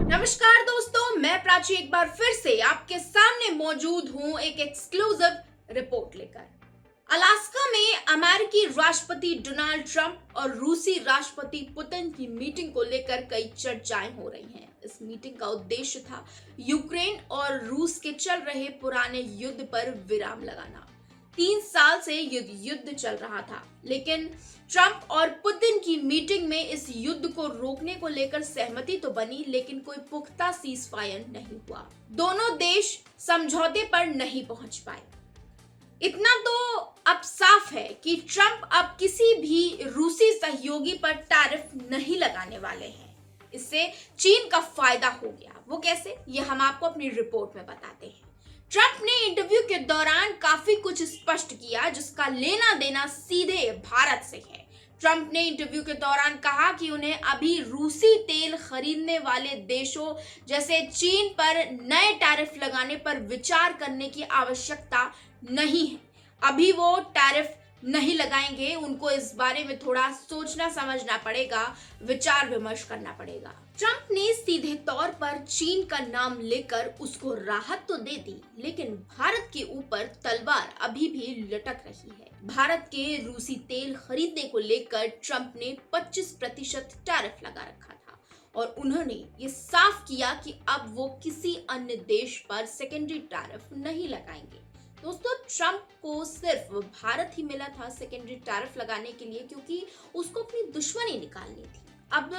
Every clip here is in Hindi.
नमस्कार दोस्तों, मैं प्राची एक बार फिर से आपके सामने मौजूद हूं एक एक्सक्लूसिव रिपोर्ट लेकर। अलास्का में अमेरिकी राष्ट्रपति डोनाल्ड ट्रंप और रूसी राष्ट्रपति पुतिन की मीटिंग को लेकर कई चर्चाएं हो रही हैं। इस मीटिंग का उद्देश्य था यूक्रेन और रूस के चल रहे पुराने युद्ध पर विराम लगाना। 3 साल से युद्ध चल रहा था, लेकिन ट्रंप और पुतिन की मीटिंग में इस युद्ध को रोकने को लेकर सहमति तो बनी, लेकिन कोई पुख्ता सीज़फायर नहीं हुआ। दोनों देश समझौते पर नहीं पहुंच पाए। इतना तो अब साफ है कि ट्रंप अब किसी भी रूसी सहयोगी पर टैरिफ नहीं लगाने वाले हैं। इससे चीन का फायदा हो गया। वो कैसे, ये हम आपको अपनी रिपोर्ट में बताते हैं। ट्रंप ने इंटरव्यू के दौरान काफी कुछ स्पष्ट किया जिसका लेना देना सीधे भारत से है। ट्रंप ने इंटरव्यू के दौरान कहा कि उन्हें अभी रूसी तेल खरीदने वाले देशों जैसे चीन पर नए टैरिफ लगाने पर विचार करने की आवश्यकता नहीं है। अभी वो टैरिफ नहीं लगाएंगे, उनको इस बारे में थोड़ा सोचना समझना पड़ेगा, विचार विमर्श करना पड़ेगा। ट्रंप ने सीधे तौर पर चीन का नाम लेकर उसको राहत तो दे दी, लेकिन भारत के ऊपर तलवार अभी भी लटक रही है। भारत के रूसी तेल खरीदने को लेकर ट्रंप ने 25% टैरिफ लगा रखा था और उन्होंने ये साफ किया कि अब वो किसी अन्य देश पर सेकेंडरी टैरिफ नहीं लगाएंगे। दोस्तों, ट्रंप को सिर्फ भारत ही मिला था सेकेंडरी टैरिफ लगाने के लिए, क्योंकि उसको अपनी दुश्मनी निकालनी थी। अब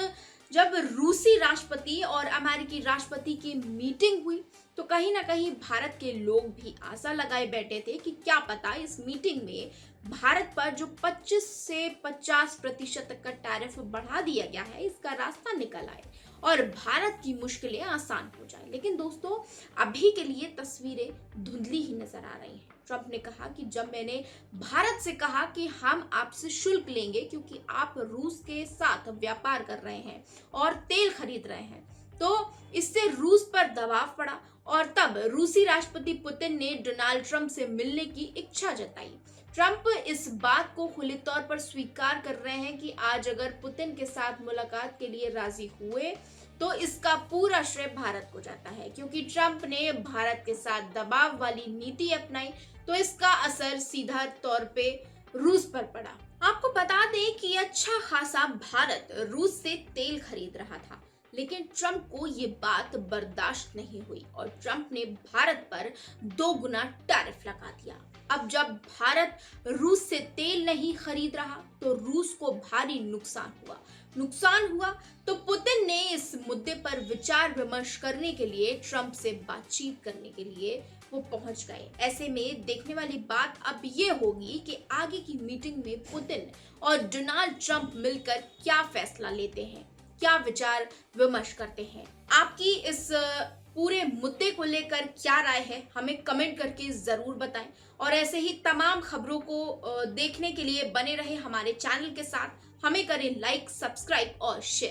जब रूसी राष्ट्रपति और अमेरिकी राष्ट्रपति की मीटिंग हुई तो कहीं ना कहीं भारत के लोग भी आशा लगाए बैठे थे कि क्या पता इस मीटिंग में भारत पर जो 25 से 50% तक का टैरिफ बढ़ा दिया गया है, इसका रास्ता निकल आए और भारत की मुश्किलें आसान हो जाए। लेकिन दोस्तों, अभी के लिए तस्वीरें धुंधली ही नजर आ रही हैं। ट्रंप ने कहा कि जब मैंने भारत से कहा कि हम आपसे शुल्क लेंगे क्योंकि आप रूस के साथ व्यापार कर रहे हैं और तेल खरीद रहे हैं, तो इससे रूस पर दबाव पड़ा और तब रूसी राष्ट्रपति पुतिन ने डोनाल्ड ट्रंप से मिलने की इच्छा जताई। ट्रंप इस बात को खुले तौर पर स्वीकार कर रहे हैं कि आज अगर पुतिन के साथ मुलाकात के लिए राजी हुए तो इसका पूरा श्रेय भारत को जाता है, क्योंकि ट्रंप ने भारत के साथ दबाव वाली नीति अपनाई तो इसका असर सीधा तौर पे रूस पर पड़ा। आपको बता दें कि अच्छा खासा भारत रूस से तेल खरीद रहा था, लेकिन ट्रंप को ये बात बर्दाश्त नहीं हुई और ट्रंप ने भारत पर 2 गुना टैरिफ लगा दिया। अब जब भारत रूस से तेल नहीं खरीद रहा तो रूस को भारी नुकसान हुआ तो पुतिन ने इस मुद्दे पर विचार विमर्श करने के लिए ट्रंप से बातचीत करने के लिए वो पहुंच गए। ऐसे में देखने वाली बात अब ये होगी कि आगे की मीटिंग में पुतिन और डोनाल्ड ट्रंप मिलकर क्या फैसला लेते हैं, क्या विचार विमर्श करते हैं। आपकी इस पूरे मुद्दे को लेकर क्या राय है, हमें कमेंट करके जरूर बताएं और ऐसे ही तमाम खबरों को देखने के लिए बने रहे हमारे चैनल के साथ। हमें करें लाइक, सब्सक्राइब और शेयर।